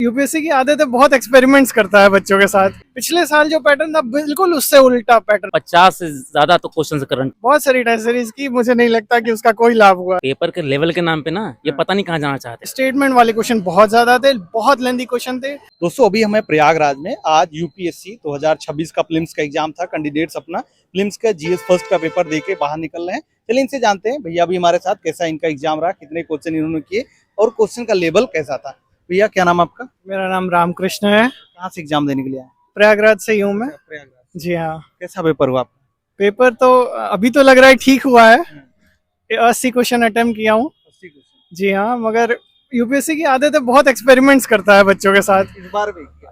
UPSC की आदत है, बहुत एक्सपेरिमेंट्स करता है बच्चों के साथ। पिछले साल जो पैटर्न था बिल्कुल उससे उल्टा पैटर्न। 50 से ज्यादा तो क्वेश्चन करंट बहुत सारी टेस्ट सीरीज की, मुझे नहीं लगता कि उसका कोई लाभ हुआ। पेपर के लेवल के नाम पे ना ये पता नहीं कहाँ जाना चाहते। स्टेटमेंट वाले क्वेश्चन बहुत ज्यादा थे, बहुत लेंथी क्वेश्चन थे। दोस्तों अभी हमें प्रयागराज में आज यूपीएससी 2026 का प्रीलिम्स का एग्जाम था। कैंडिडेट्स अपना प्रीलिम्स का जीएस फर्स्ट का पेपर देके बाहर निकल रहे हैं। चलिए इनसे जानते हैं भैया अभी हमारे साथ कैसा इनका एग्जाम रहा, कितने क्वेश्चन इन्होंने किए और क्वेश्चन का लेवल कैसा था। भैया क्या नाम आपका? मेरा नाम रामकृष्ण है, कहाँ से एग्जाम देने के लिए आए? प्रयागराज से ही हूँ मैं। प्रयागराज। जी हाँ। कैसा पेपर हुआ आपका? पेपर तो अभी तो लग रहा है ठीक हुआ है। 80 क्वेश्चन अटेम्प्ट किया हूँ। 80 क्वेश्चन। जी हाँ, मगर यूपीएससी की आदत है, बहुत एक्सपेरिमेंट्स करता है बच्चों के साथ।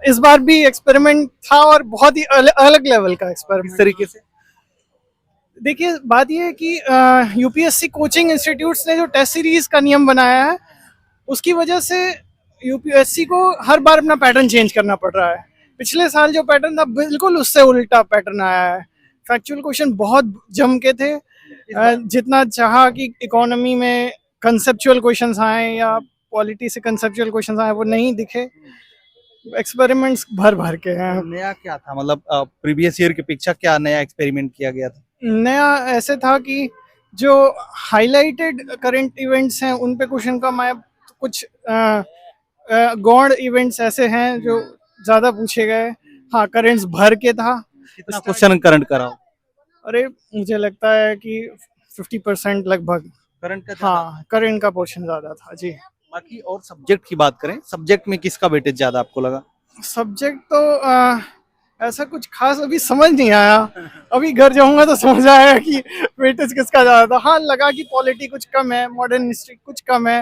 इस बार भी एक्सपेरिमेंट था और बहुत ही अलग लेवल का एक्सपेरिमेंट। किस तरीके से? देखिए, बात यह है कि यूपीएससी कोचिंग इंस्टीट्यूट्स ने जो टेस्ट सीरीज का नियम बनाया है, उसकी वजह से यूपीएससी को हर बार अपना पैटर्न चेंज करना पड़ रहा है। पिछले साल जो पैटर्न था बिल्कुल उससे उल्टा पैटर्न आया है। फैक्चुअल क्वेश्चन बहुत जम के थे। जितना चाहा कि इकोनॉमी में कंसेप्चुअल क्वेश्चंस आए या पॉलिटी से कंसेप्चुअल क्वेश्चंस आए, वो नहीं दिखे। एक्सपेरिमेंट्स भर भर के हैं। नया क्या था, मतलब प्रीवियस ईयर की अपेक्षा क्या नया एक्सपेरिमेंट किया गया था? नया ऐसे था कि जो हाईलाइटेड करंट इवेंट्स हैं उन पे क्वेश्चन कम आए। कुछ गौड़ इवेंट्स ऐसे हैं जो ज्यादा पूछे गए। हाँ, करंट्स भर के था। कितना क्वेश्चन करंट कराओ? अरे मुझे लगता है कि 50% लगभग करंट का? हाँ, करंट का पोर्शन ज्यादा था जी। बाकी और सब्जेक्ट की बात करें, सब्जेक्ट में किसका वेटेज ज्यादा आपको लगा? सब्जेक्ट तो ऐसा कुछ खास अभी समझ नहीं आया। अभी घर जाऊंगा तो समझ आएगा कि वेटेज किसका ज्यादा था। हाँ, लगा कि पॉलिटी कुछ कम है, मॉडर्न हिस्ट्री कुछ कम है,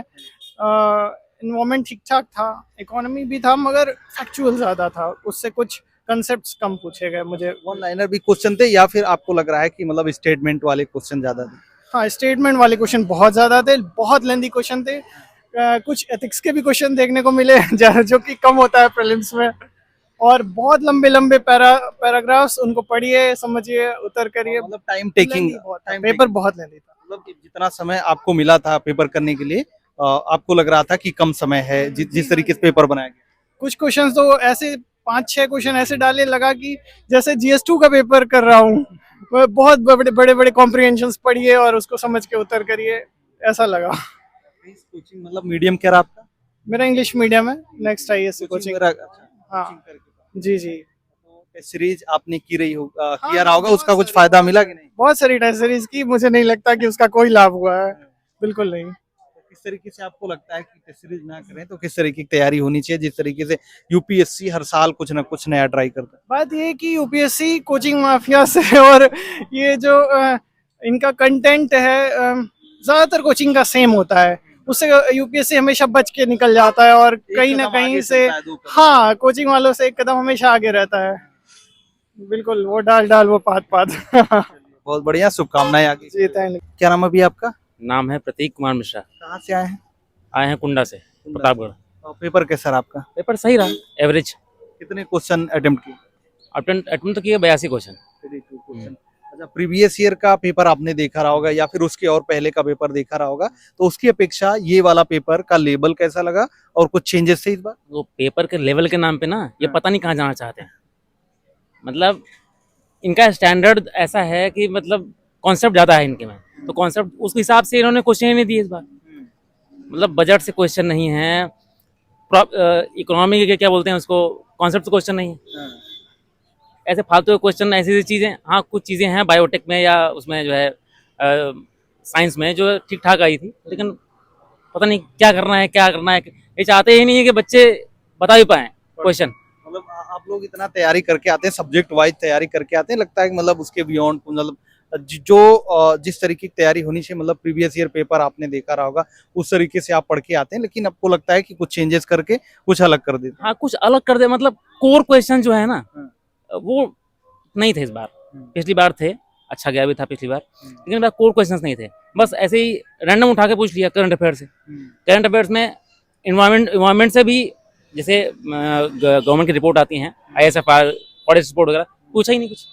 इन्वायरमेंट ठीक ठाक था, इकोनॉमी भी था, मगर फैक्चुअल ज्यादा था। उससे कुछ कंसेप्ट्स कम पूछे गए मुझे। वन लाइनर भी क्वेश्चन थे या फिर आपको लग रहा है कि मतलब स्टेटमेंट वाले क्वेश्चन ज्यादा थे? हाँ, स्टेटमेंट वाले क्वेश्चन बहुत ज्यादा थे, बहुत लेंथी क्वेश्चन थे। कुछ एथिक्स के भी क्वेश्चन देखने को मिले जो कि कम होता है प्रीलिम्स में। और बहुत लंबे लंबे पैराग्राफ्स, उनको पढ़िए, समझिए, उत्तर करिए। मतलब टाइम टेकिंग पेपर बहुत लेंथी था। मतलब जितना समय आपको मिला था पेपर करने के लिए, आपको लग रहा था कि कम समय है जिस तरीके से पेपर बनाया गया? कुछ क्वेश्चंस तो ऐसे 5-6 क्वेश्चन ऐसे डाले, लगा कि जैसे GS2 का पेपर कर रहा हूँ। बहुत बड़े बड़े कॉम्प्रिहेंशंस पढ़िए और उसको समझ के उत्तर करिए, ऐसा लगा। कोचिंग मतलब मीडियम क्या रहा आपका? मेरा इंग्लिश मीडियम है। Next IAS coaching. हाँ जी जी। टेस्ट सीरीज आपने की रही होगा, हाँ, किया रहा होगा, बहुत उसका कुछ सारी- फायदा मिला कि नहीं? बहुत सारी टेस्ट सीरीज की, मुझे नहीं लगता कि उसका कोई लाभ हुआ है। बिल्कुल नहीं। किस तरीके से आपको लगता है कि टेस्ट सीरीज ना करें तो किस तरीके की तैयारी होनी चाहिए, जिस तरीके से यूपीएससी हर साल कुछ ना कुछ नया ट्राई करता है? बात ये है कि यूपीएससी कोचिंग माफिया से और ये जो इनका कंटेंट है, ज्यादातर कोचिंग का सेम होता है। उससे यूपीएससी हमेशा बच के निकल जाता है और कहीं ना कहीं से, हाँ, कोचिंग वालों से एक कदम हमेशा आगे रहता है। बिल्कुल, वो डाल वो पात बहुत बढ़िया, शुभकामनाएं आगे। जी, थैंक यू। क्या नाम है अभी आपका? नाम है प्रतीक कुमार मिश्रा। कहाँ से आए हैं? आए हैं कुंडा से, प्रतापगढ़। और पेपर कैसा रहा आपका? पेपर सही रहा, एवरेज। कितने क्वेश्चन अटेम्प्ट किए? अटेम्प्ट तो किए 82 क्वेश्चन। 32 क्वेश्चन। अच्छा, प्रीवियस ईयर का पेपर आपने देखा रहा होगा या फिर उसके और पहले का पेपर देखा रहा होगा, तो उसकी अपेक्षा ये वाला पेपर का लेवल कैसा लगा और कुछ चेंजेस थे इस बार? वो पेपर के लेवल के नाम पे ना ये पता नहीं कहाँ जाना चाहते हैं। मतलब इनका स्टैंडर्ड ऐसा है कि मतलब कॉन्सेप्ट ज्यादा है इनके में, तो कॉन्सेप्ट उस हिसाब से इन्होंने क्वेश्चन ही नहीं दिए इस बार। मतलब बजट से क्वेश्चन नहीं है, इकोनॉमी के क्या बोलते हैं उसको, कॉन्सेप्ट क्वेश्चन नहीं है। ऐसे फालतू के क्वेश्चन, ऐसी चीजें। हाँ, कुछ चीजें हैं बायोटेक में या उसमें जो है साइंस में जो ठीक ठाक आई थी, लेकिन पता नहीं क्या करना है क्या करना है। ये चाहते ही नहीं है कि बच्चे बता भी पाए क्वेश्चन। मतलब आप लोग इतना तैयारी करके आते हैं, सब्जेक्ट वाइज तैयारी करके आते हैं, लगता है कि मतलब उसके बियॉन्ड, मतलब जो जिस तरीके की तैयारी होनी चाहिए, मतलब प्रीवियस ईयर पेपर आपने देखा रहा होगा, उस तरीके से आप पढ़ के आते हैं, लेकिन आपको लगता है कि कुछ चेंजेस करके कुछ अलग कर देते हैं? हाँ, कुछ अलग कर दे। मतलब कोर क्वेश्चन जो है ना, वो नहीं थे इस बार। पिछली बार थे, अच्छा गया भी था पिछली बार, लेकिन इस बार कोर क्वेश्चंस नहीं थे। बस ऐसे ही रैंडम उठा के पूछ लिया करंट अफेयर से। करंट अफेयर्स में इन्वायरमेंट से भी, जैसे गवर्नमेंट की रिपोर्ट आती हैं, ISFR, फॉरेस्ट रिपोर्ट वगैरह, पूछा ही नहीं कुछ।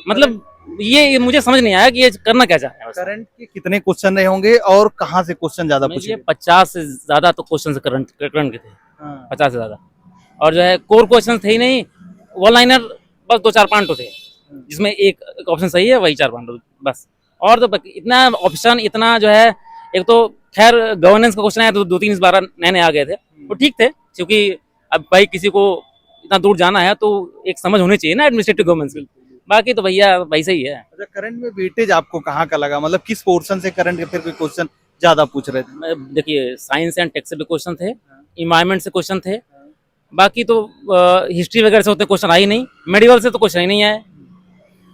मतलब ये मुझे समझ नहीं आया कि ये करना क्या चाह रहे हैं। करंट के कितने क्वेश्चन रहे होंगे और कहाँ से क्वेश्चन ज्यादा पूछे? 50 से ज्यादा तो क्वेश्चन करंट के थे। 50 से ज्यादा। और जो है कोर क्वेश्चन थे ही नहीं, वन लाइनर बस 2-4 पॉइंट थे, जिसमें एक ऑप्शन सही है, वही 4 पॉइंट बस। और तो इतना ऑप्शन, इतना जो है, एक तो खैर गवर्नेंस का क्वेश्चन आया तो 2-3 इस बार नए नए आ गए थे, तो ठीक थे, क्योंकि अब भाई किसी को इतना दूर जाना है तो एक समझ होनी चाहिए ना एडमिनिस्ट्रेटिव गवर्नेंस की। बाकी तो भैया वैसे ही है। अच्छा, करंट में वेटेज आपको कहाँ का लगा, मतलब किस पोर्शन से करंट अफेयर के क्वेश्चन ज्यादा पूछ रहे थे? देखिए, साइंस एंड टेक्स से भी क्वेश्चन थे, इन्वायरमेंट से क्वेश्चन थे, बाकी तो हिस्ट्री वगैरह से होते क्वेश्चन आई नहीं, मेडिकल से तो क्वेश्चन ही नहीं आए,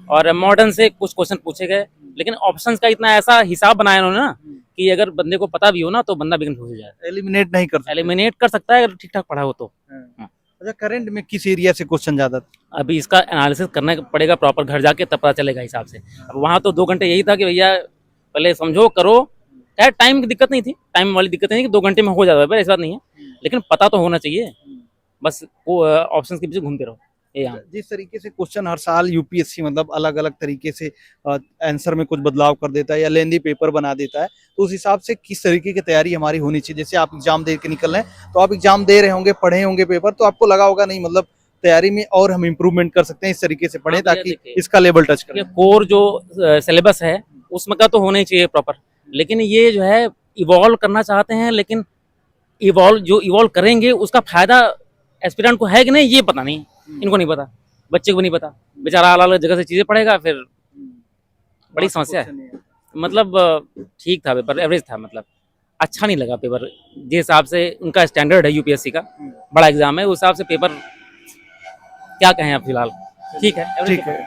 और मॉडर्न से कुछ क्वेश्चन पूछे गए, लेकिन ऑप्शंस का इतना ऐसा हिसाब बनाया उन्होंने ना कि अगर बंदे को पता भी हो ना तो बंदा बिगन हो जाए, एलिमिनेट नहीं कर सकते। एलिमिनेट कर सकता है अगर ठीक ठाक पढ़ा हो तो। अच्छा, करंट में किस एरिया से क्वेश्चन ज्यादा था? अभी इसका एनालिसिस करना पड़ेगा प्रॉपर, घर जाके तब पता चलेगा हिसाब से। अब वहाँ तो 2 घंटे यही था कि भैया पहले समझो करो, खैर टाइम की दिक्कत नहीं थी, टाइम वाली दिक्कत नहीं कि 2 घंटे में हो जाता है, ऐसा बात नहीं है, लेकिन पता तो होना चाहिए, बस वो ऑप्शंस के पीछे घूमते रहो। यहाँ जिस तरीके से क्वेश्चन हर साल यूपीएससी मतलब अलग अलग तरीके से आंसर में कुछ बदलाव कर देता है या लेंदी पेपर बना देता है, तो उस हिसाब से किस तरीके की तैयारी हमारी होनी चाहिए? जैसे आप एग्जाम दे के निकल रहे हैं, तो आप एग्जाम दे रहे होंगे, पढ़े होंगे पेपर, तो आपको लगा होगा नहीं मतलब तैयारी में और हम इम्प्रूवमेंट कर सकते हैं, इस तरीके से पढ़े ताकि इसका लेवल टच करें। कोर जो सिलेबस है उसमें का तो होना ही चाहिए प्रॉपर, लेकिन ये जो है इवॉल्व करना चाहते हैं, लेकिन इवॉल्व करेंगे उसका फायदा एस्पिरेंट को है कि नहीं ये पता नहीं, इनको नहीं पता, बच्चे को नहीं पता, बेचारा अलग अलग जगह से चीजें पढ़ेगा, फिर बड़ी समस्या है। मतलब ठीक था पेपर, एवरेज था, मतलब अच्छा नहीं लगा पेपर, जिस हिसाब से उनका स्टैंडर्ड है यूपीएससी का, बड़ा एग्जाम है, उस हिसाब से पेपर क्या कहें अब फिलहाल, ठीक है, ठीक है।